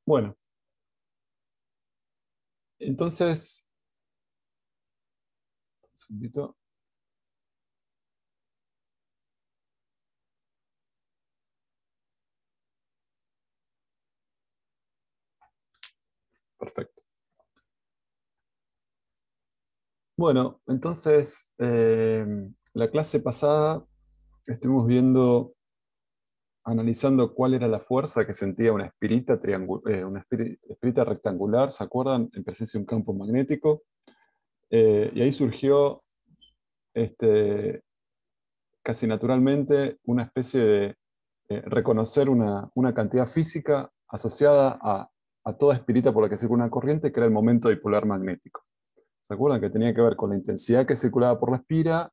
Bueno, entonces, un segundito. Perfecto. Bueno, entonces, la clase pasada estuvimos viendo, analizando cuál era la fuerza que sentía una espirita, espirita rectangular, ¿se acuerdan? En presencia de un campo magnético. Y ahí surgió este, casi naturalmente una especie de reconocer una cantidad física asociada a toda espirita por la que circula una corriente, que era el momento dipolar magnético. ¿Se acuerdan? Que tenía que ver con la intensidad que circulaba por la espira,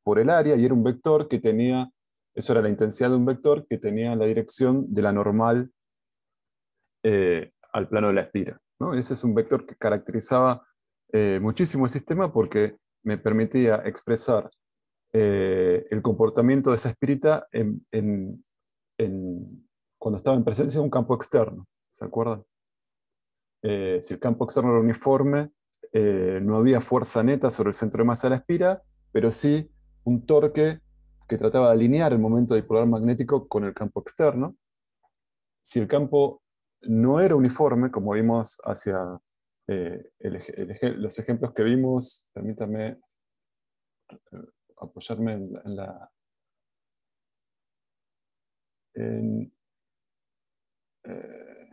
por el área, y era un vector que tenía, eso era la intensidad de un vector que tenía la dirección de la normal al plano de la espira, ¿no? Ese es un vector que caracterizaba muchísimo el sistema porque me permitía expresar el comportamiento de esa espirita cuando estaba en presencia de un campo externo. ¿Se acuerdan? Si el campo externo era uniforme, no había fuerza neta sobre el centro de masa de la espira, pero sí un torque que trataba de alinear el momento dipolar magnético con el campo externo. Si el campo no era uniforme, como vimos hacia los ejemplos que vimos, permítame apoyarme en, eh,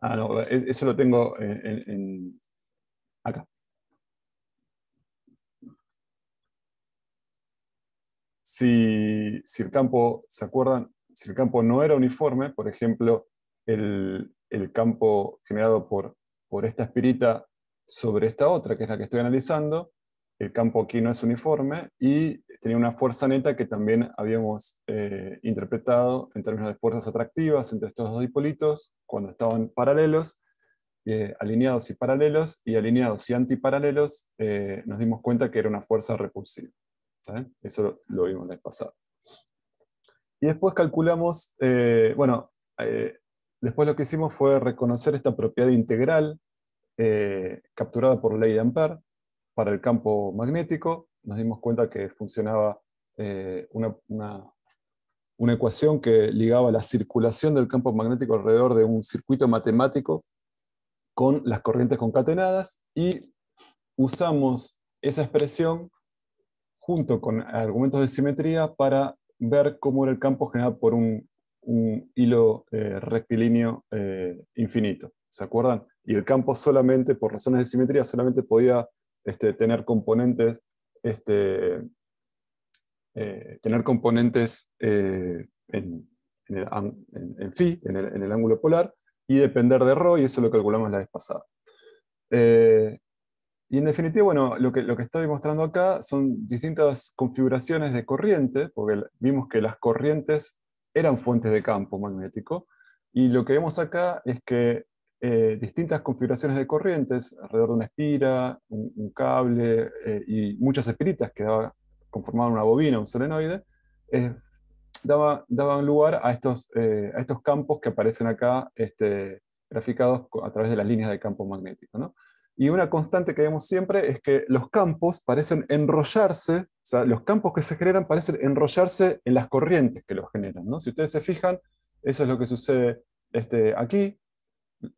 no, eso lo tengo acá. Si el campo, ¿se acuerdan? Si el campo no era uniforme, por ejemplo, el campo generado por esta espirita sobre esta otra, que es la que estoy analizando, el campo aquí no es uniforme y tenía una fuerza neta que también habíamos interpretado en términos de fuerzas atractivas entre estos dos dipolitos cuando estaban paralelos, alineados y paralelos, y alineados y antiparalelos, nos dimos cuenta que era una fuerza repulsiva. ¿Está? Eso lo vimos la vez pasada. Y después calculamos, eh, después lo que hicimos fue reconocer esta propiedad integral capturada por ley de Ampère para el campo magnético. Nos dimos cuenta que funcionaba una ecuación que ligaba la circulación del campo magnético alrededor de un circuito matemático con las corrientes concatenadas, y usamos esa expresión junto con argumentos de simetría para ver cómo era el campo generado por un hilo rectilíneo infinito. ¿Se acuerdan? Y el campo solamente, por razones de simetría, solamente podía tener componentes, este, en phi, en el ángulo polar, y depender de ρ, y eso lo calculamos la vez pasada. Eh, y en definitiva, bueno, lo que estoy mostrando acá son distintas configuraciones de corriente, porque vimos que las corrientes eran fuentes de campo magnético, y lo que vemos acá es que distintas configuraciones de corrientes, alrededor de una espira, un cable y muchas espiritas que conformaban una bobina, un solenoide, eh, daban lugar a estos campos que aparecen acá graficados a través de las líneas de campo magnético, ¿no? Y una constante que vemos siempre es que los campos parecen enrollarse, o sea, los campos que se generan parecen enrollarse en las corrientes que los generan, ¿no? Si ustedes se fijan, eso es lo que sucede aquí.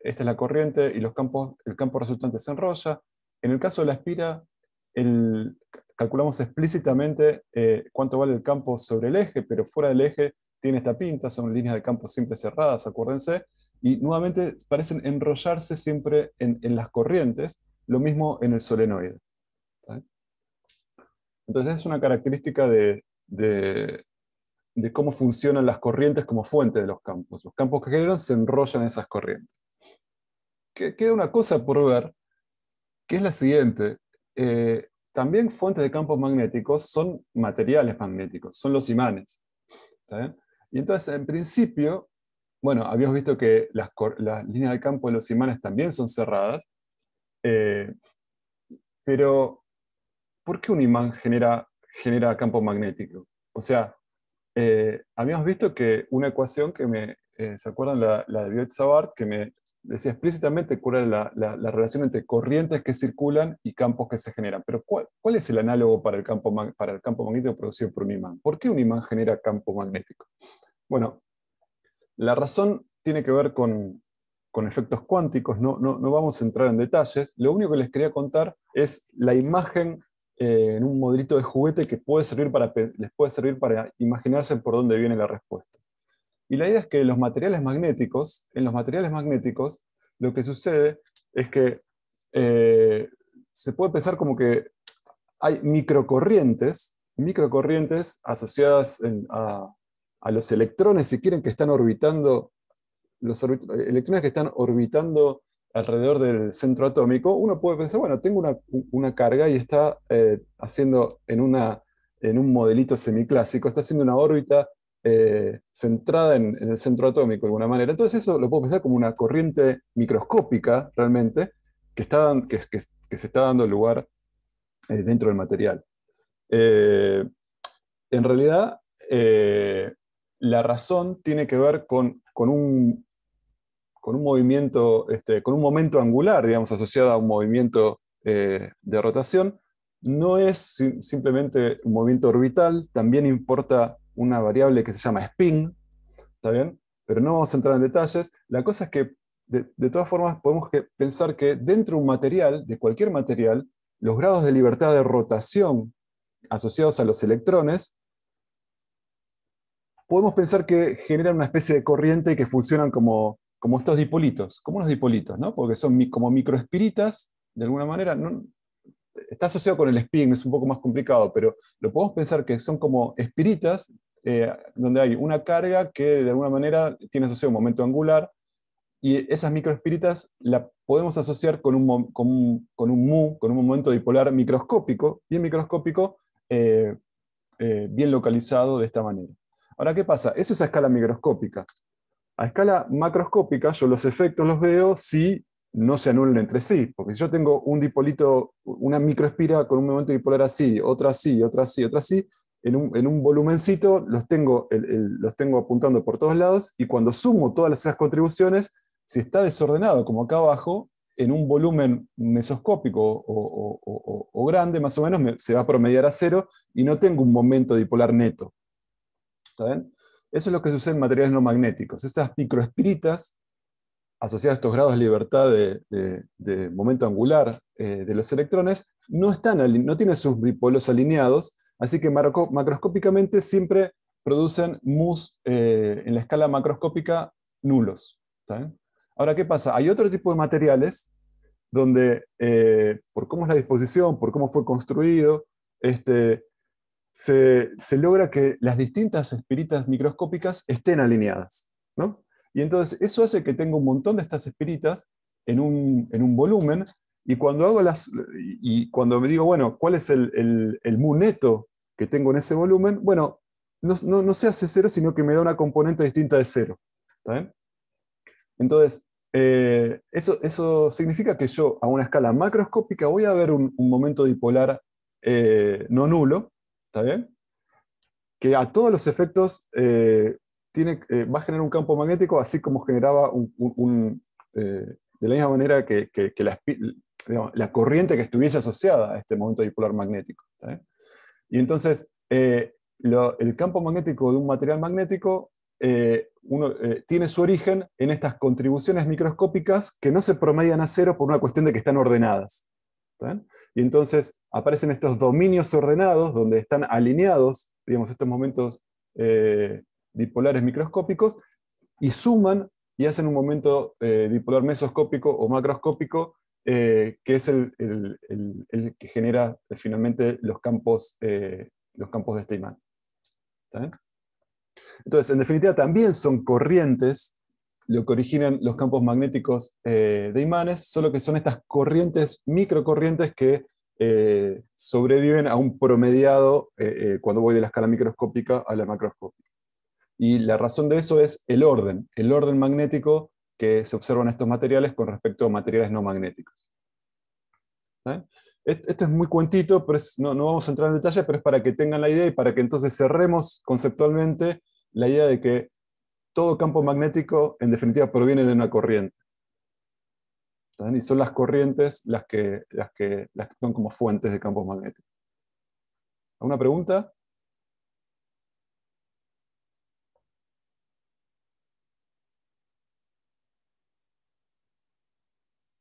Esta es la corriente y el campo resultante se enrolla. En el caso de la espira, calculamos explícitamente cuánto vale el campo sobre el eje, pero fuera del eje tiene esta pinta, son líneas de campo siempre cerradas, acuérdense, y nuevamente parecen enrollarse siempre en las corrientes, lo mismo en el solenoide. ¿Está? Entonces es una característica de cómo funcionan las corrientes como fuente de los campos. Los campos que generan se enrollan en esas corrientes. Queda una cosa por ver, que es la siguiente. También fuentes de campos magnéticos son materiales magnéticos, son los imanes. ¿Está bien? Y entonces, en principio, bueno, habíamos visto que las líneas de campo de los imanes también son cerradas, eh, pero ¿por qué un imán genera campo magnético? O sea, habíamos visto que una ecuación ¿se acuerdan la de Biot-Savart? Que me decía explícitamente cuál es la relación entre corrientes que circulan y campos que se generan. Pero ¿cuál es el análogo para para el campo magnético producido por un imán? ¿Por qué un imán genera campo magnético? Bueno, la razón tiene que ver con efectos cuánticos, no vamos a entrar en detalles. Lo único que les quería contar es la imagen en un modelito de juguete que les puede servir para imaginarse por dónde viene la respuesta. Y la idea es que en los materiales magnéticos, lo que sucede es que se puede pensar como que hay microcorrientes asociadas a los electrones, si quieren, que están orbitando electrones que están orbitando alrededor del centro atómico. Uno puede pensar, bueno, tengo una carga y está haciendo en un modelito semiclásico, está haciendo una órbita centrada en el centro atómico de alguna manera. Entonces eso lo puedo pensar como una corriente microscópica realmente que se está dando lugar dentro del material. En realidad, la razón tiene que ver con un movimiento, con un momento angular, digamos, asociado a un movimiento de rotación. No es simplemente un movimiento orbital, también importa una variable que se llama spin, ¿está bien? Pero no vamos a entrar en detalles. La cosa es que, de todas formas, podemos pensar que dentro de un material, de cualquier material, los grados de libertad de rotación asociados a los electrones, podemos pensar que generan una especie de corriente y que funcionan como estos dipolitos, como unos dipolitos, ¿no? Porque son como microespiritas, de alguna manera. Está asociado con el spin, es un poco más complicado, pero lo podemos pensar que son como espiritas, donde hay una carga que de alguna manera tiene asociado un momento angular, y esas microespiritas la podemos asociar con un momento dipolar microscópico, eh, bien localizado de esta manera. Ahora, ¿qué pasa? Eso es a escala microscópica. A escala macroscópica, yo los efectos los veo si no se anulan entre sí, porque si yo tengo un dipolito, una microespira con un momento dipolar así, otra así, otra así, otra así, en un volumencito los tengo apuntando por todos lados, y cuando sumo todas esas contribuciones, si está desordenado como acá abajo, en un volumen mesoscópico o grande, más o menos, se va a promediar a cero y no tengo un momento dipolar neto. ¿Está bien? Eso es lo que sucede en materiales no magnéticos. Estas microespiritas, asociadas a estos grados de libertad de momento angular de los electrones, no tienen sus dipolos alineados, así que macroscópicamente siempre producen mus en la escala macroscópica nulos. ¿Está bien? Ahora, ¿qué pasa? Hay otro tipo de materiales donde, por cómo es la disposición, por cómo fue construido, se logra que las distintas espiritas microscópicas estén alineadas, ¿no? Y entonces eso hace que tenga un montón de estas espiritas en un volumen, y cuando me digo, bueno, ¿cuál es el mu neto que tengo en ese volumen? Bueno, no se hace cero, sino que me da una componente distinta de cero. ¿Está bien? Entonces, eso significa que yo, a una escala macroscópica, voy a ver un momento dipolar no nulo, ¿está bien? Que a todos los efectos va a generar un campo magnético, así como generaba de la misma manera que digamos, la corriente que estuviese asociada a este momento dipolar magnético. ¿Está bien? Y entonces, el campo magnético de un material magnético tiene su origen en estas contribuciones microscópicas que no se promedian a cero por una cuestión de que están ordenadas. ¿Está bien? Y entonces aparecen estos dominios ordenados donde están alineados, digamos, estos momentos dipolares microscópicos, y suman y hacen un momento dipolar mesoscópico o macroscópico, que es el que genera finalmente los campos de este imán. ¿Está bien? Entonces, en definitiva, también son corrientes lo que originan los campos magnéticos de imanes, solo que son estas corrientes, microcorrientes, que sobreviven a un promediado cuando voy de la escala microscópica a la macroscópica. Y la razón de eso es el orden magnético que se observa en estos materiales con respecto a materiales no magnéticos. ¿Eh? Esto es muy cuentito, pero no vamos a entrar en detalle, pero es para que tengan la idea y para que entonces cerremos conceptualmente la idea de que todo campo magnético, en definitiva, proviene de una corriente. ¿Está bien? Y son las corrientes las que son como fuentes de campos magnéticos. ¿Alguna pregunta?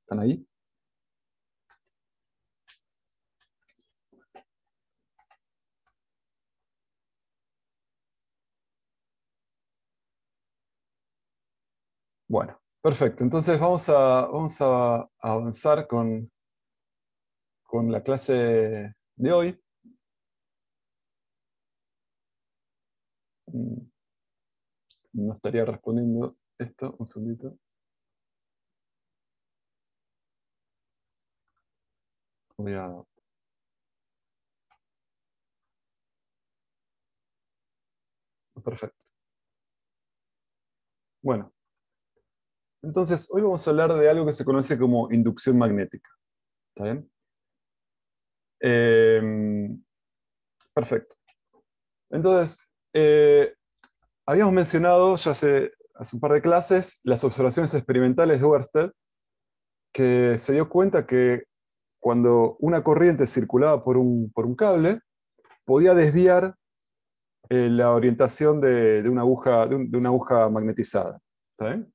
¿Están ahí? Bueno, perfecto. Entonces vamos a avanzar con la clase de hoy. Mm, No estaría respondiendo esto, un segundito. Voy a... Perfecto. Bueno, entonces hoy vamos a hablar de algo que se conoce como inducción magnética. ¿Está bien? Perfecto. Entonces, habíamos mencionado ya hace un par de clases las observaciones experimentales de Oersted, que se dio cuenta que cuando una corriente circulaba por un cable, podía desviar la orientación de una aguja, de una aguja magnetizada. ¿Está bien?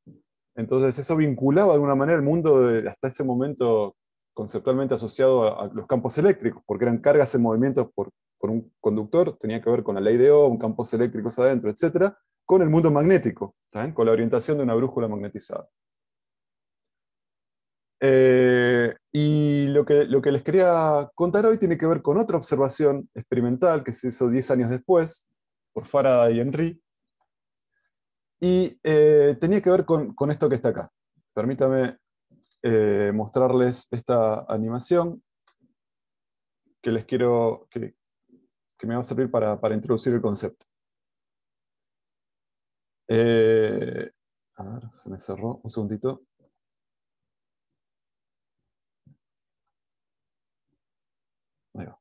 Entonces eso vinculaba de alguna manera el mundo hasta ese momento conceptualmente asociado a los campos eléctricos, porque eran cargas en movimiento por un conductor, tenía que ver con la ley de Ohm, campos eléctricos adentro, etcétera, con el mundo magnético, ¿está bien? Con la orientación de una brújula magnetizada. Y lo que les quería contar hoy tiene que ver con otra observación experimental que se hizo 10 años después por Faraday y Henry, y tenía que ver con esto que está acá. Permítame mostrarles esta animación que les quiero, que me va a servir para introducir el concepto. A ver, se me cerró, un segundito. Ahí va.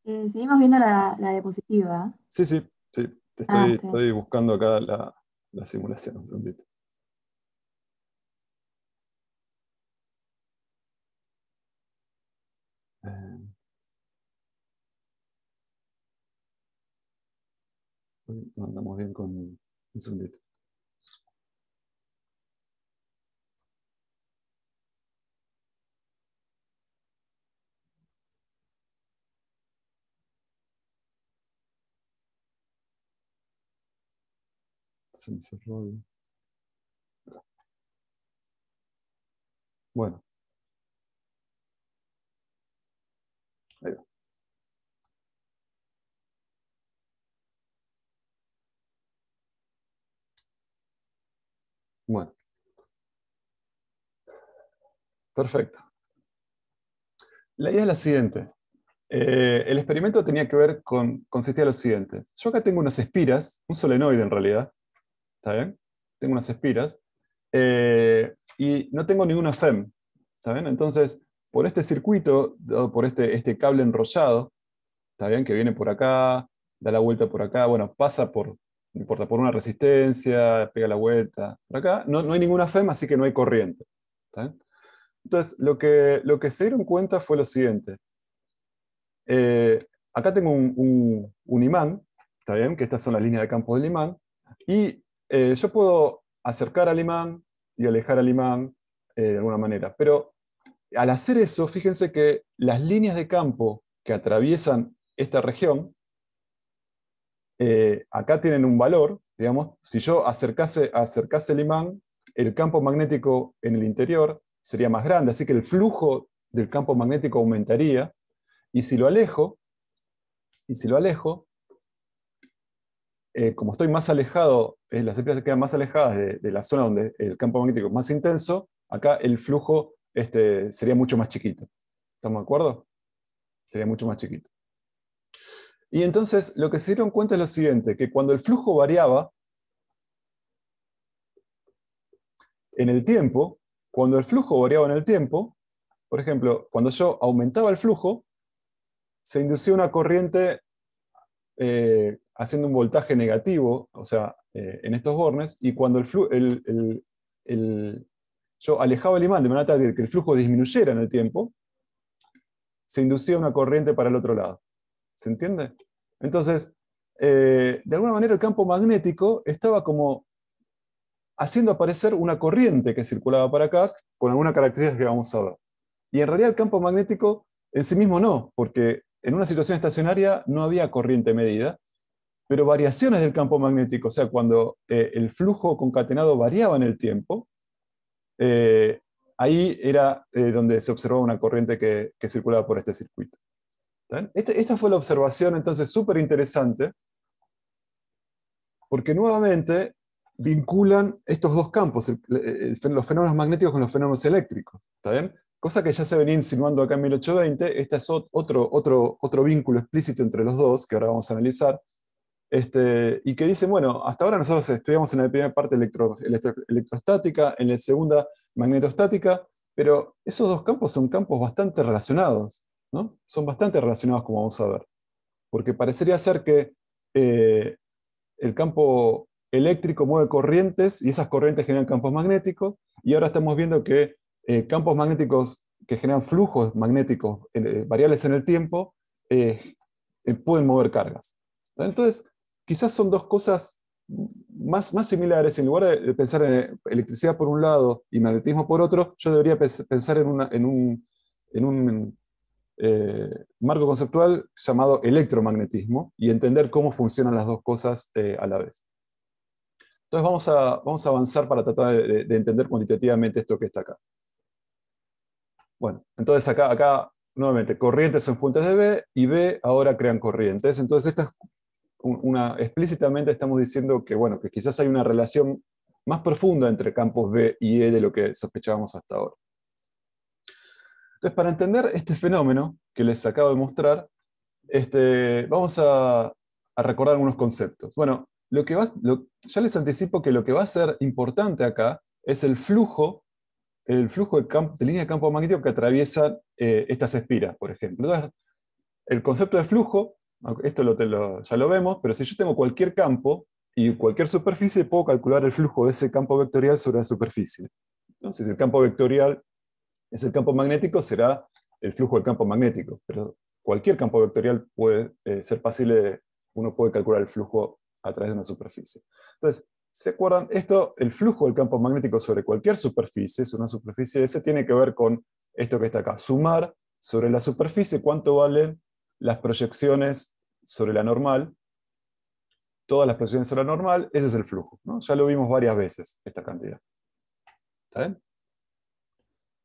Seguimos viendo la diapositiva. Sí, sí, sí. Ah, está bien. Estoy buscando acá la simulación, un segundito. Eh, no andamos bien con un segundito. Se me cerró Bueno, ahí va. Bueno, perfecto. La idea es la siguiente. El experimento tenía que ver consistía en lo siguiente. Yo acá tengo unas espiras, un solenoide en realidad, ¿está bien? Tengo unas espiras, y no tengo ninguna FEM, ¿está bien? Entonces, por este circuito, o por este cable enrollado, ¿está bien? Que viene por acá, da la vuelta por acá, bueno, pasa no importa, por una resistencia, pega la vuelta, por acá, no hay ninguna FEM, así que no hay corriente, ¿está bien? Entonces, lo que se dieron cuenta fue lo siguiente. Acá tengo un imán, ¿está bien? Que estas son las líneas de campo del imán. Y yo puedo acercar al imán y alejar al imán de alguna manera. Pero al hacer eso, fíjense que las líneas de campo que atraviesan esta región, acá tienen un valor, digamos. Si yo acercase el imán, el campo magnético en el interior sería más grande, así que el flujo del campo magnético aumentaría. Y si lo alejo, y si lo alejo, como estoy más alejado, las espiras se quedan más alejadas de la zona donde el campo magnético es más intenso, acá el flujo sería mucho más chiquito. ¿Estamos de acuerdo? Sería mucho más chiquito. Y entonces lo que se dieron cuenta es lo siguiente, que cuando el flujo variaba, en el tiempo, cuando el flujo variaba en el tiempo, por ejemplo, cuando yo aumentaba el flujo, se inducía una corriente haciendo un voltaje negativo, o sea, en estos bornes, y cuando yo alejaba el imán de manera tal que el flujo disminuyera en el tiempo, se inducía una corriente para el otro lado. ¿Se entiende? Entonces, de alguna manera el campo magnético estaba como haciendo aparecer una corriente que circulaba para acá con alguna característica que vamos a ver. Y en realidad el campo magnético en sí mismo no, porque en una situación estacionaria no había corriente medida, pero variaciones del campo magnético, o sea, cuando el flujo concatenado variaba en el tiempo, eh, ahí era donde se observaba una corriente que circulaba por este circuito. Esta fue la observación entonces súper interesante, porque nuevamente vinculan estos dos campos, los fenómenos magnéticos con los fenómenos eléctricos. ¿Está bien? Cosa que ya se venía insinuando acá en 1820, este es otro vínculo explícito entre los dos, que ahora vamos a analizar, y que dicen, bueno, hasta ahora nosotros estudiamos en la primera parte electrostática, en la segunda magnetostática, pero esos dos campos son campos bastante relacionados, ¿no? Son bastante relacionados, como vamos a ver, porque parecería ser que el campo eléctrico mueve corrientes y esas corrientes generan campos magnéticos, y ahora estamos viendo que campos magnéticos que generan flujos magnéticos variables en el tiempo pueden mover cargas. Entonces, quizás son dos cosas más similares. En lugar de pensar en electricidad por un lado y magnetismo por otro, yo debería pensar en un marco conceptual llamado electromagnetismo y entender cómo funcionan las dos cosas a la vez. Entonces vamos a avanzar para tratar de entender cuantitativamente esto que está acá. Bueno, entonces acá nuevamente, corrientes son fuentes de B, y B ahora crean corrientes. Entonces esta es explícitamente estamos diciendo que, bueno, que quizás hay una relación más profunda entre campos B y E de lo que sospechábamos hasta ahora. Entonces, para entender este fenómeno que les acabo de mostrar, vamos a recordar algunos conceptos. Bueno, ya les anticipo que lo que va a ser importante acá es el flujo de línea de campo magnético que atraviesa estas espiras, por ejemplo. Entonces, el concepto de flujo, esto ya lo vemos, pero si yo tengo cualquier campo y cualquier superficie, puedo calcular el flujo de ese campo vectorial sobre la superficie. Entonces, el campo vectorial es el campo magnético, será el flujo del campo magnético. Pero cualquier campo vectorial puede ser fácil, uno puede calcular el flujo a través de una superficie. Entonces, ¿se acuerdan? El flujo del campo magnético sobre cualquier superficie, es una superficie S, tiene que ver con esto que está acá. Sumar sobre la superficie cuánto valen las proyecciones sobre la normal, todas las proyecciones sobre la normal, ese es el flujo, ¿no? Ya lo vimos varias veces, esta cantidad. ¿Está bien?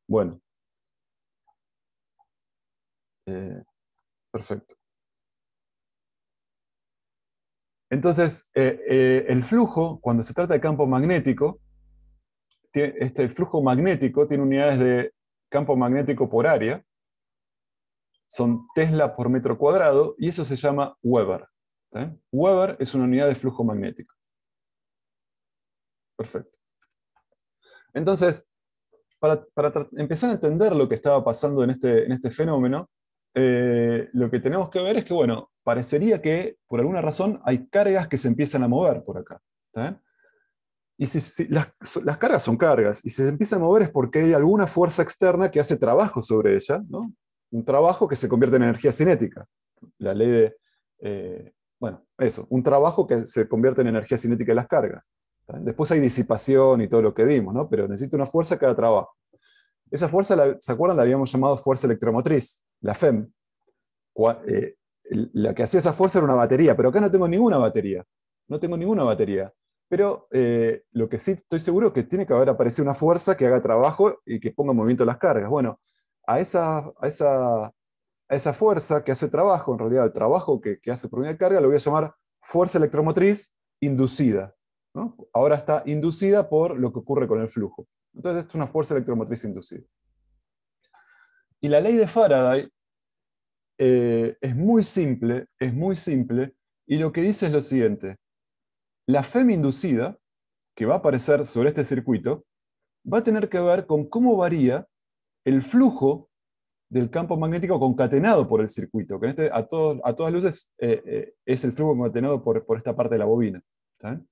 Bueno. Perfecto. Entonces, el flujo, cuando se trata de campo magnético, el flujo magnético tiene unidades de campo magnético por área, son Tesla por metro cuadrado, y eso se llama Weber. Weber es una unidad de flujo magnético. Perfecto. Entonces, para empezar a entender lo que estaba pasando en este fenómeno, lo que tenemos que ver es que, bueno, parecería que por alguna razón hay cargas que se empiezan a mover por acá. Y si las cargas son cargas, y si se empiezan a mover es porque hay alguna fuerza externa que hace trabajo sobre ella, ¿no? Un trabajo que se convierte en energía cinética. La ley de, bueno, eso, un trabajo que se convierte en energía cinética de las cargas. Después hay disipación y todo lo que vimos, ¿no? Pero necesita una fuerza que haga trabajo. Esa fuerza, ¿se acuerdan? La habíamos llamado fuerza electromotriz, la FEM. La que hacía esa fuerza era una batería, pero acá no tengo ninguna batería. No tengo ninguna batería. Pero lo que sí estoy seguro es que tiene que haber aparecido una fuerza que haga trabajo y que ponga en movimiento las cargas. Bueno, a esa fuerza que hace trabajo, en realidad el trabajo que hace por unidad de carga, lo voy a llamar fuerza electromotriz inducida, ¿no? Ahora está inducida por lo que ocurre con el flujo. Entonces esto es una fuerza electromotriz inducida. Y la ley de Faraday es muy simple, y lo que dice es lo siguiente. La FEM inducida, que va a aparecer sobre este circuito, va a tener que ver con cómo varía el flujo del campo magnético concatenado por el circuito, que a todas luces es el flujo concatenado por esta parte de la bobina. ¿Está bien?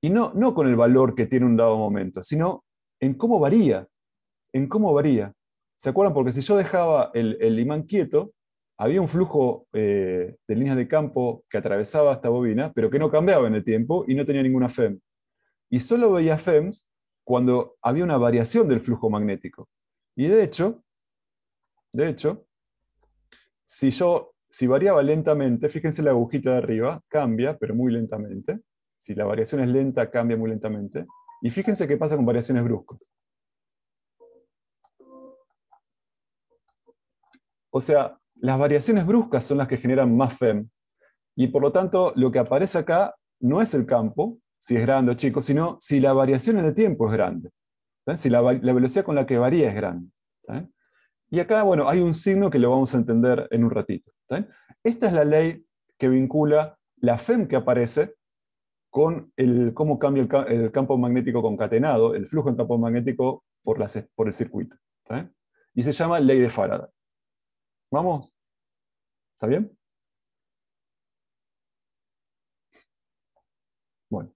Y no con el valor que tiene un dado momento, sino en cómo varía. En cómo varía. ¿Se acuerdan? Porque si yo dejaba el imán quieto, había un flujo de líneas de campo que atravesaba esta bobina, pero que no cambiaba en el tiempo y no tenía ninguna FEM. Y solo veía FEMs cuando había una variación del flujo magnético. Y de hecho, si variaba lentamente, fíjense la agujita de arriba, cambia, pero muy lentamente. Si la variación es lenta, cambia muy lentamente. Y fíjense qué pasa con variaciones bruscas. O sea, las variaciones bruscas son las que generan más FEM. Y por lo tanto, lo que aparece acá no es el campo, si es grande o chico, sino si la variación en el tiempo es grande. Si la velocidad con la que varía es grande. Y acá, bueno, hay un signo que lo vamos a entender en un ratito. Esta es la ley que vincula la FEM que aparece con cómo cambia el campo magnético concatenado, el flujo en campo magnético por el circuito. Y se llama ley de Faraday. ¿Vamos? ¿Está bien? Bueno.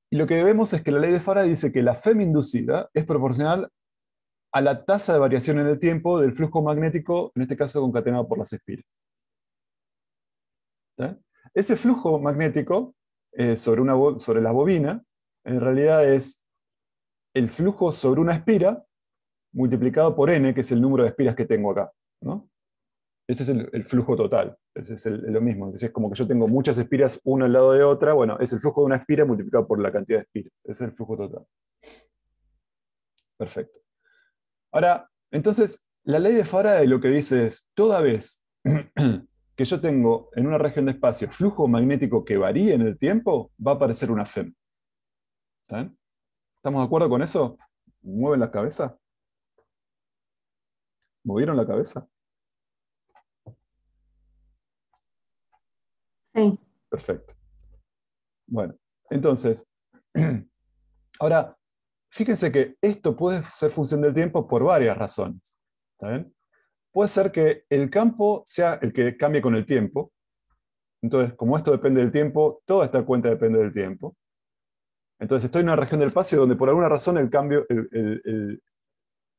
Y lo que vemos es que la ley de Faraday dice que la FEM inducida es proporcional a la tasa de variación en el tiempo del flujo magnético, en este caso concatenado por las espiras. ¿Sí? Ese flujo magnético sobre la bobina, en realidad es el flujo sobre una espira multiplicado por n, que es el número de espiras que tengo acá, ¿no? Ese es el flujo total. Es lo mismo. Es como que yo tengo muchas espiras una al lado de otra. Bueno, es el flujo de una espira multiplicado por la cantidad de espiras. Ese es el flujo total. Perfecto. Ahora, entonces, la ley de Faraday lo que dice es, toda vez que yo tengo en una región de espacio flujo magnético que varíe en el tiempo, va a aparecer una FEM. ¿Está bien? ¿Estamos de acuerdo con eso? ¿Mueven la cabeza? ¿Movieron la cabeza? Sí. Perfecto. Bueno, entonces, ahora, fíjense que esto puede ser función del tiempo por varias razones. ¿Está bien? Puede ser que el campo sea el que cambie con el tiempo. Entonces, como esto depende del tiempo, toda esta cuenta depende del tiempo. Entonces, estoy en una región del espacio donde por alguna razón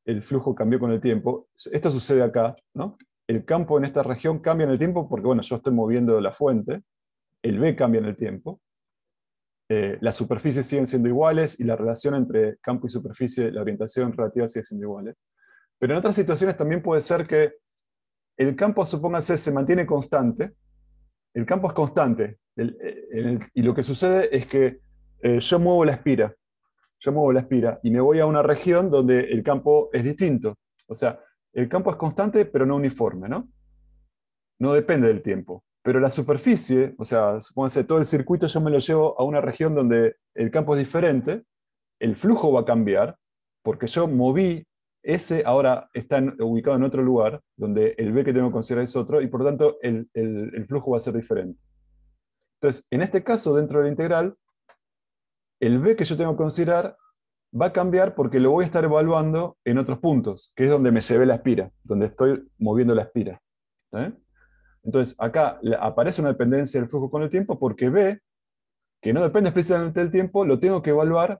el flujo cambió con el tiempo. Esto sucede acá, ¿no? El campo en esta región cambia en el tiempo porque, bueno, yo estoy moviendo la fuente. El B cambia en el tiempo. Las superficies siguen siendo iguales y la relación entre campo y superficie, la orientación relativa sigue siendo iguales. Pero en otras situaciones también puede ser que el campo, supóngase, se mantiene constante. El campo es constante. Y lo que sucede es que yo muevo la espira. Yo muevo la espira y me voy a una región donde el campo es distinto. O sea, el campo es constante pero no uniforme, ¿no? No depende del tiempo. Pero la superficie, o sea, supóngase todo el circuito yo me lo llevo a una región donde el campo es diferente, el flujo va a cambiar, porque yo moví ese, ahora está ubicado en otro lugar, donde el B que tengo que considerar es otro, y por lo tanto el flujo va a ser diferente. Entonces, en este caso, dentro de la integral, el B que yo tengo que considerar va a cambiar porque lo voy a estar evaluando en otros puntos, que es donde me llevé la espira, donde estoy moviendo la espira. Entonces, acá aparece una dependencia del flujo con el tiempo porque B, que no depende explícitamente del tiempo, lo tengo que evaluar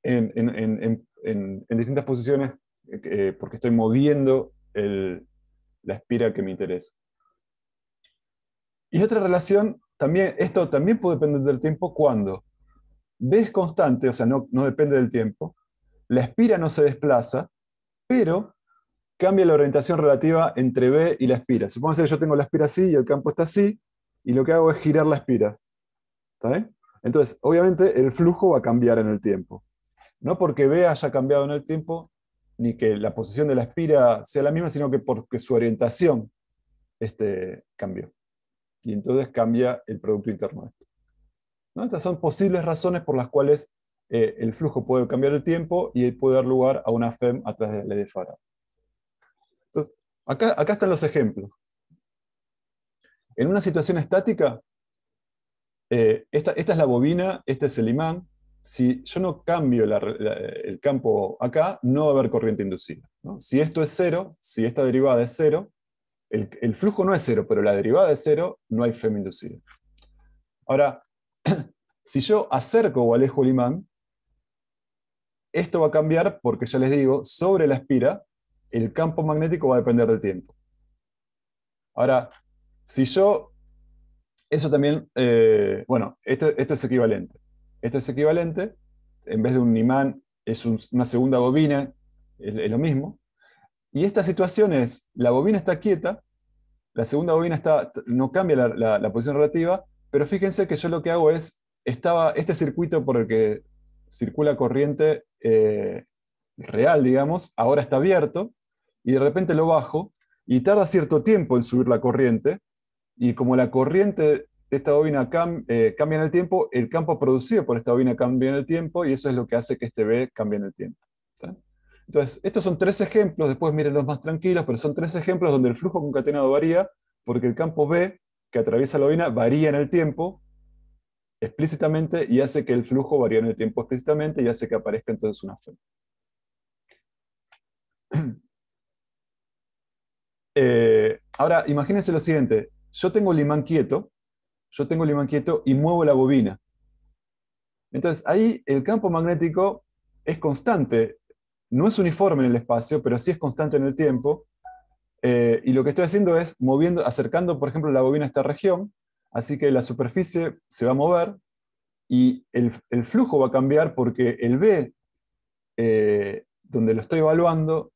en distintas posiciones porque estoy moviendo la espira que me interesa. Y otra relación, esto también puede depender del tiempo cuando B es constante, o sea, no depende del tiempo, la espira no se desplaza, pero cambia la orientación relativa entre B y la espira. Supongamos que yo tengo la espira así y el campo está así, y lo que hago es girar la espira. ¿Está bien? Entonces, obviamente, el flujo va a cambiar en el tiempo. No porque B haya cambiado en el tiempo, ni que la posición de la espira sea la misma, sino que porque su orientación cambió. Y entonces cambia el producto interno de esto. ¿No? Estas son posibles razones por las cuales el flujo puede cambiar el tiempo y puede dar lugar a una FEM a través de la ley de Faraday. Entonces, acá están los ejemplos. En una situación estática, esta es la bobina, este es el imán, si yo no cambio el campo acá, no va a haber corriente inducida, ¿no? Si esto es cero, si esta derivada es cero, el flujo no es cero, pero la derivada es cero, no hay FEM inducida. Ahora, si yo acerco o alejo el imán, esto va a cambiar porque, ya les digo, sobre la espira, el campo magnético va a depender del tiempo. Ahora, si yo, eso también, bueno, esto es equivalente. Esto es equivalente, en vez de un imán, es una segunda bobina, es lo mismo. Y esta situación es, la bobina está quieta, la segunda bobina no cambia la posición relativa, pero fíjense que yo lo que hago es, este circuito por el que circula corriente real, digamos, ahora está abierto, y de repente lo bajo, y tarda cierto tiempo en subir la corriente, y como la corriente de esta bobina cambia en el tiempo, el campo producido por esta bobina cambia en el tiempo, y eso es lo que hace que este B cambie en el tiempo. ¿Está? Entonces, estos son tres ejemplos, después miren los más tranquilos, pero son tres ejemplos donde el flujo concatenado varía, porque el campo B que atraviesa la bobina varía en el tiempo explícitamente y hace que el flujo varíe en el tiempo explícitamente y hace que aparezca entonces una FEM. Ahora, imagínense lo siguiente, yo tengo el imán quieto y muevo la bobina. Entonces, ahí el campo magnético es constante, no es uniforme en el espacio, pero sí es constante en el tiempo. Y lo que estoy haciendo es acercando, por ejemplo, la bobina a esta región, así que la superficie se va a mover y el flujo va a cambiar porque el B, donde lo estoy evaluando,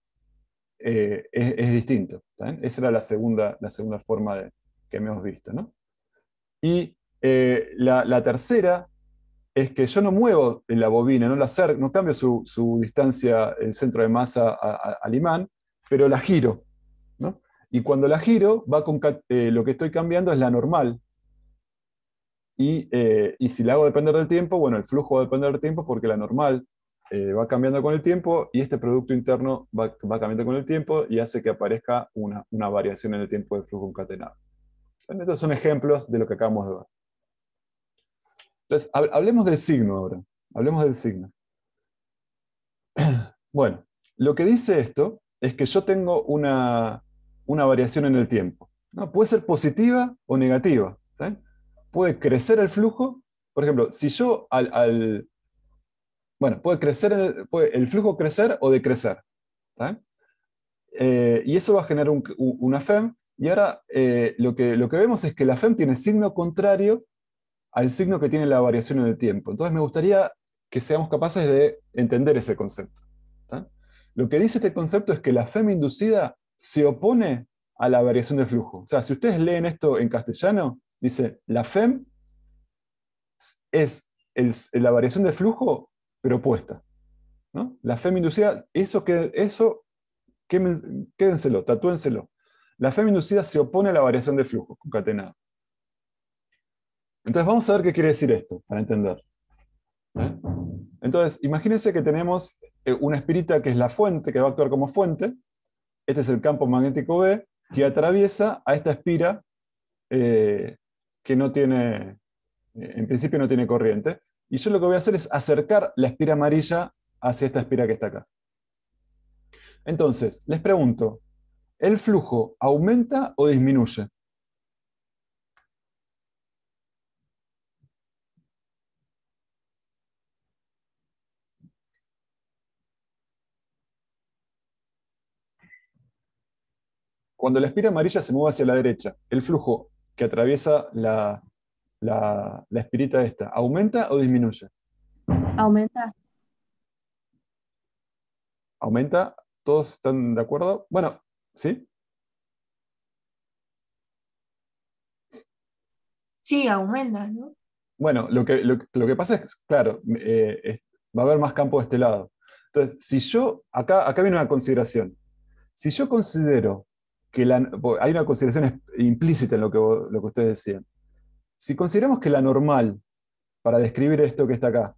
es distinto. ¿Está bien? Esa era la segunda forma que hemos visto, ¿no? Y la tercera es que yo no muevo la bobina, no cambio su distancia, el centro de masa al imán, pero la giro, ¿no? Y cuando la giro, lo que estoy cambiando es la normal. Y si la hago depender del tiempo, bueno, el flujo va a depender del tiempo porque la normal va cambiando con el tiempo y este producto interno va cambiando con el tiempo y hace que aparezca una variación en el tiempo del flujo concatenado. Estos son ejemplos de lo que acabamos de ver. Entonces, hablemos del signo ahora. Hablemos del signo. Bueno, lo que dice esto es que yo tengo una variación en el tiempo, ¿no? Puede ser positiva o negativa. ¿Sí? Puede crecer el flujo. Por ejemplo, si yo bueno, puede crecer el flujo crecer o decrecer. ¿Sí? Y eso va a generar una FEM. Y ahora lo que vemos es que la FEM tiene signo contrario al signo que tiene la variación en el tiempo. Entonces me gustaría que seamos capaces de entender ese concepto. ¿Tá? Lo que dice este concepto es que la FEM inducida se opone a la variación del flujo. O sea, si ustedes leen esto en castellano, dice, la FEM es la variación de flujo, pero opuesta, ¿no? La FEM inducida, quédenselo, tatúenselo. La FEM inducida se opone a la variación de flujo concatenado. Entonces vamos a ver qué quiere decir esto, para entender. ¿Eh? Entonces, imagínense que tenemos una espirita que es la fuente, que va a actuar como fuente. Este es el campo magnético B, que atraviesa a esta espira que no tiene, en principio no tiene corriente. Y yo lo que voy a hacer es acercar la espira amarilla hacia esta espira que está acá. Entonces, les pregunto, ¿el flujo aumenta o disminuye? Cuando la espira amarilla se mueve hacia la derecha, ¿el flujo que atraviesa la espirita esta aumenta o disminuye? Aumenta. ¿Aumenta? ¿Todos están de acuerdo? Bueno, ¿sí? Sí, aumenta, ¿no? Bueno, lo que pasa es, claro, va a haber más campo de este lado. Entonces, si acá viene una consideración. Si yo considero que hay una consideración implícita en lo que ustedes decían. Si consideramos que la normal, para describir esto que está acá,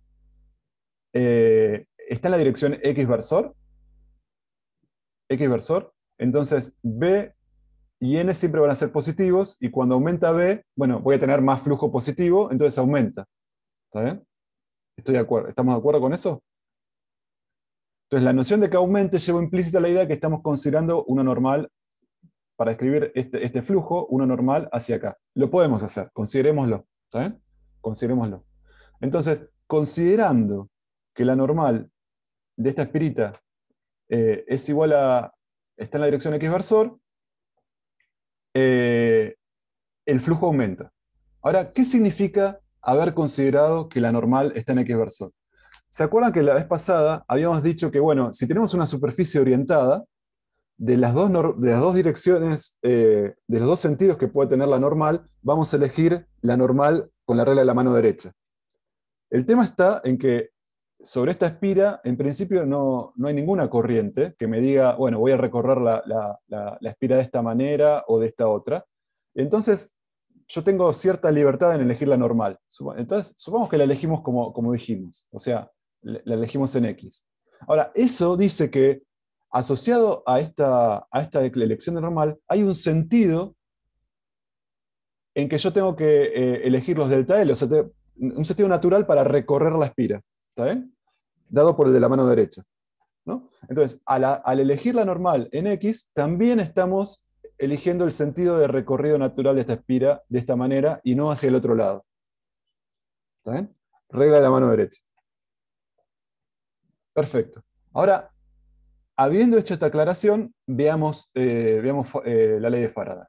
está en la dirección X versor, entonces B y N siempre van a ser positivos, y cuando aumenta B, bueno, voy a tener más flujo positivo, entonces aumenta. ¿Está bien? Estoy de acuerdo. ¿Estamos de acuerdo con eso? Entonces, la noción de que aumente lleva implícita la idea de que estamos considerando una normal, para describir este flujo, una normal hacia acá. Lo podemos hacer, considerémoslo. ¿Está bien? Considerémoslo. Entonces, considerando que la normal de esta espirita es igual a, está en la dirección X versor, el flujo aumenta. Ahora, ¿qué significa haber considerado que la normal está en X versor? ¿Se acuerdan que la vez pasada habíamos dicho que, bueno, si tenemos una superficie orientada, de las dos direcciones, de los dos sentidos que puede tener la normal, vamos a elegir la normal con la regla de la mano derecha. El tema está en que sobre esta espira, en principio no hay ninguna corriente que me diga, bueno, voy a recorrer la espira de esta manera o de esta otra. Entonces, yo tengo cierta libertad en elegir la normal. Entonces, supongamos que la elegimos como dijimos, o sea, la elegimos en X. Ahora, eso dice que asociado a esta elección de normal, hay un sentido en que yo tengo que elegir los delta L, o sea, un sentido natural para recorrer la espira, ¿está bien? Dado por el de la mano derecha, ¿no? Entonces, al elegir la normal en X, también estamos eligiendo el sentido de recorrido natural de esta espira de esta manera y no hacia el otro lado. ¿Está bien? Regla de la mano derecha. Perfecto. Ahora, habiendo hecho esta aclaración, veamos la ley de Faraday.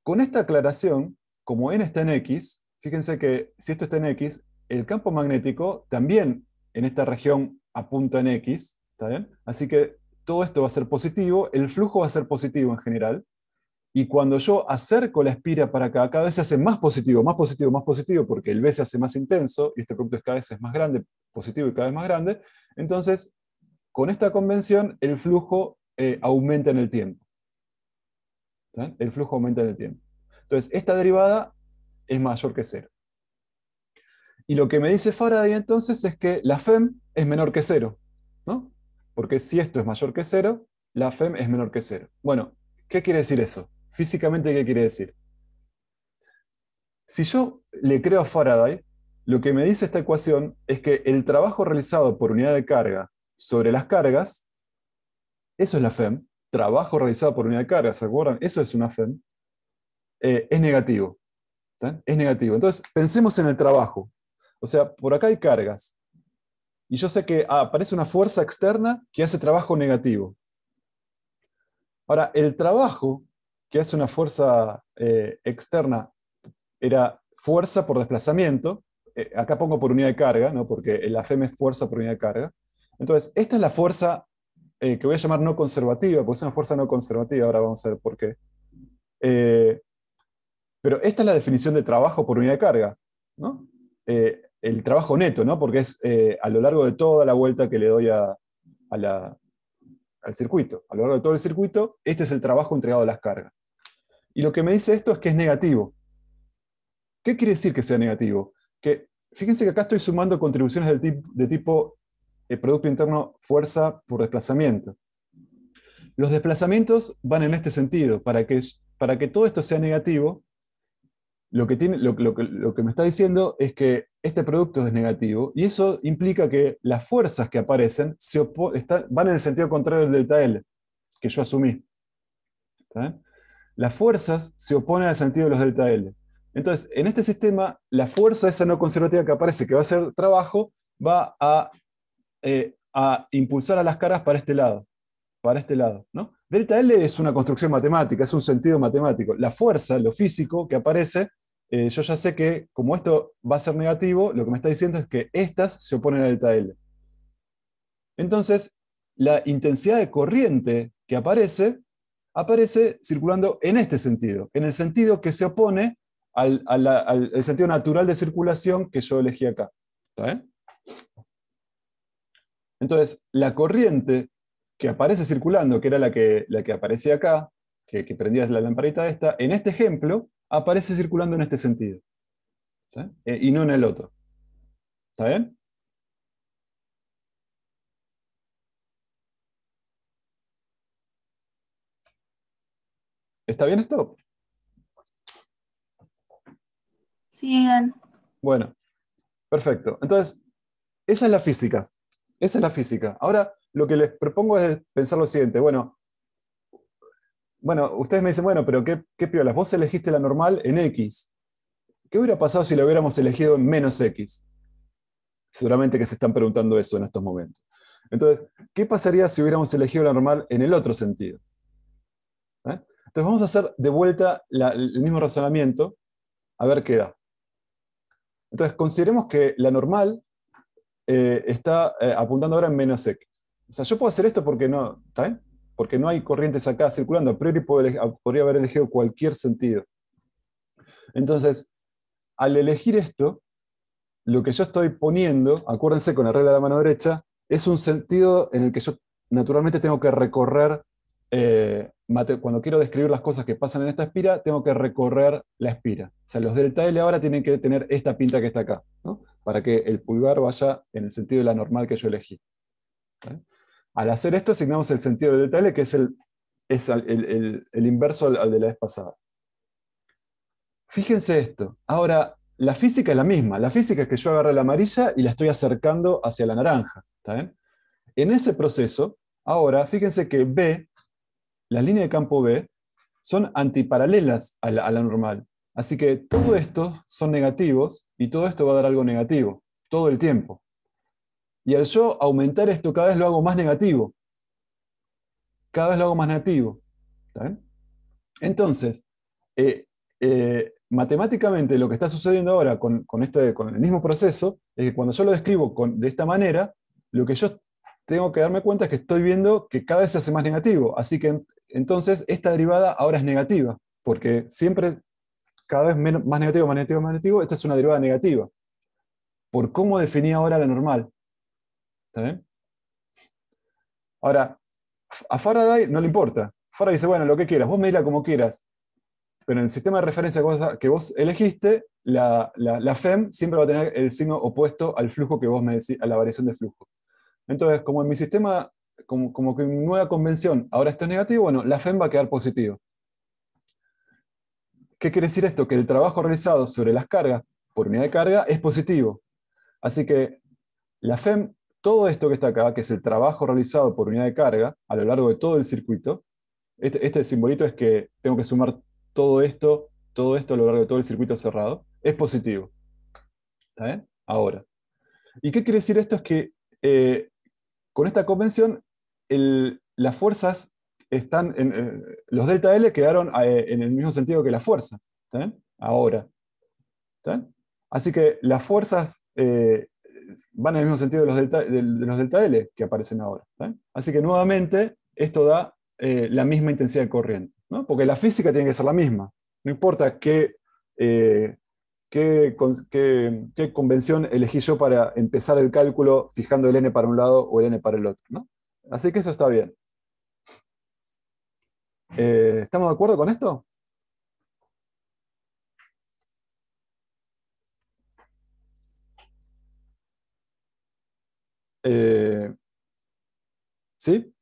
Con esta aclaración, como n está en X, fíjense que si esto está en X, el campo magnético también en esta región apunta en X, ¿está bien? Así que todo esto va a ser positivo, el flujo va a ser positivo en general, y cuando yo acerco la espira para acá, cada vez se hace más positivo, más positivo, más positivo, porque el B se hace más intenso, y este producto cada vez es más grande, positivo y cada vez más grande, entonces, con esta convención, el flujo aumenta en el tiempo. ¿Está? El flujo aumenta en el tiempo. Entonces, esta derivada es mayor que 0. Y lo que me dice Faraday entonces es que la FEM es menor que 0, ¿no? Porque si esto es mayor que 0, la FEM es menor que 0. Bueno, ¿qué quiere decir eso? Físicamente, ¿qué quiere decir? Si yo le creo a Faraday, lo que me dice esta ecuación es que el trabajo realizado por unidad de carga sobre las cargas, eso es la FEM, trabajo realizado por unidad de carga, ¿se acuerdan? Eso es una FEM, es negativo. ¿Está? Es negativo. Entonces, pensemos en el trabajo. O sea, por acá hay cargas. Y yo sé que aparece una fuerza externa que hace trabajo negativo. Ahora, el trabajo que hace una fuerza externa era fuerza por desplazamiento. Acá pongo por unidad de carga, ¿no? Porque la FEM es fuerza por unidad de carga. Entonces, esta es la fuerza que voy a llamar no conservativa, porque es una fuerza no conservativa. Ahora vamos a ver por qué. Pero esta es la definición de trabajo por unidad de carga, ¿no? El trabajo neto, ¿no? Porque es a lo largo de toda la vuelta que le doy al circuito. A lo largo de todo el circuito, este es el trabajo entregado a las cargas. Y lo que me dice esto es que es negativo. ¿Qué quiere decir que sea negativo? Que fíjense que acá estoy sumando contribuciones de tipo Producto Interno Fuerza por Desplazamiento. Los desplazamientos van en este sentido. Para que todo esto sea negativo, lo que me está diciendo es que este producto es negativo, y eso implica que las fuerzas que aparecen van en el sentido contrario del delta L, que yo asumí. ¿Está bien? Las fuerzas se oponen al sentido de los delta L. Entonces, en este sistema, la fuerza esa no conservativa que aparece, que va a hacer trabajo, va a impulsar a las caras para este lado. ¿No? Delta L es una construcción matemática, es un sentido matemático. La fuerza, lo físico que aparece, yo ya sé que como esto va a ser negativo, lo que me está diciendo es que estas se oponen a delta L. Entonces, la intensidad de corriente que aparece circulando en este sentido, en el sentido que se opone al sentido natural de circulación que yo elegí acá. ¿Está bien? Entonces, la corriente que aparece circulando, que era la que aparecía acá, que prendía la lamparita esta, en este ejemplo, aparece circulando en este sentido. ¿Sí? Y no en el otro. ¿Está bien? ¿Está bien esto? Sigan. Bueno, perfecto. Entonces, esa es la física. Esa es la física. Ahora, lo que les propongo es pensar lo siguiente. Bueno, ustedes me dicen, bueno, pero ¿qué piolas? Vos elegiste la normal en X. ¿Qué hubiera pasado si la hubiéramos elegido en menos X? Seguramente que se están preguntando eso en estos momentos. Entonces, ¿qué pasaría si hubiéramos elegido la normal en el otro sentido? Entonces vamos a hacer de vuelta el mismo razonamiento, a ver qué da. Entonces, consideremos que la normal está apuntando ahora en menos X. O sea, yo puedo hacer esto porque no, ¿está bien? Porque no hay corrientes acá circulando. A priori podría haber elegido cualquier sentido. Entonces, al elegir esto, lo que yo estoy poniendo, acuérdense con la regla de la mano derecha, es un sentido en el que yo naturalmente tengo que recorrer, cuando quiero describir las cosas que pasan en esta espira, tengo que recorrer la espira. O sea, los delta L ahora tienen que tener esta pinta que está acá, ¿no? Para que el pulgar vaya en el sentido de la normal que yo elegí. ¿Vale? Al hacer esto, asignamos el sentido del delta L, que es el inverso al de la vez pasada. Fíjense esto. Ahora, la física es la misma. La física es que yo agarré la amarilla y la estoy acercando hacia la naranja. ¿Está bien? En ese proceso, ahora, fíjense que B, las líneas de campo B, son antiparalelas a la normal. Así que todo esto son negativos y todo esto va a dar algo negativo, todo el tiempo. Y al yo aumentar esto, cada vez lo hago más negativo. Cada vez lo hago más negativo. ¿Está bien? Entonces, matemáticamente lo que está sucediendo ahora con el mismo proceso es que cuando yo lo describo de esta manera, lo que yo tengo que darme cuenta es que estoy viendo que cada vez se hace más negativo. Así que entonces esta derivada ahora es negativa, porque siempre cada vez más negativo, más negativo, más negativo, esta es una derivada negativa. Por cómo definí ahora la normal. ¿Está bien? Ahora, a Faraday no le importa. Faraday dice, bueno, lo que quieras, vos medila como quieras. Pero en el sistema de referencia que vos elegiste, la FEM siempre va a tener el signo opuesto al flujo que vos me decís, a la variación de flujo. Entonces, como en mi sistema, como que en mi nueva convención ahora esto es negativo, bueno, la FEM va a quedar positivo. ¿Qué quiere decir esto? Que el trabajo realizado sobre las cargas por unidad de carga es positivo. Así que la FEM, todo esto que está acá, que es el trabajo realizado por unidad de carga a lo largo de todo el circuito, este simbolito es que tengo que sumar todo esto a lo largo de todo el circuito cerrado, es positivo. ¿Está bien? Ahora. ¿Y qué quiere decir esto? Es que con esta convención las fuerzas están, los delta L quedaron en el mismo sentido que las fuerzas. ¿Está bien? Ahora. ¿Está bien? Así que las fuerzas van en el mismo sentido de los delta L que aparecen ahora. ¿Está bien? Así que nuevamente esto da la misma intensidad de corriente, ¿no? Porque la física tiene que ser la misma. No importa qué convención elegí yo para empezar el cálculo fijando el n para un lado o el n para el otro, ¿no? Así que eso está bien. ¿Estamos de acuerdo con esto? ¿Sí?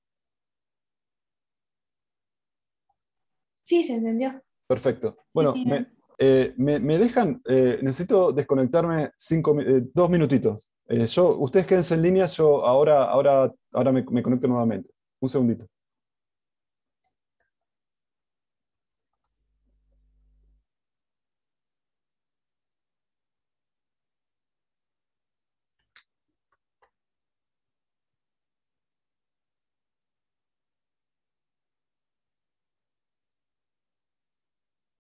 Sí, se entendió. Perfecto. Bueno, Sí, me dejan, necesito desconectarme 2 minutitos. Ustedes quédense en línea, yo ahora me conecto nuevamente. Un segundito.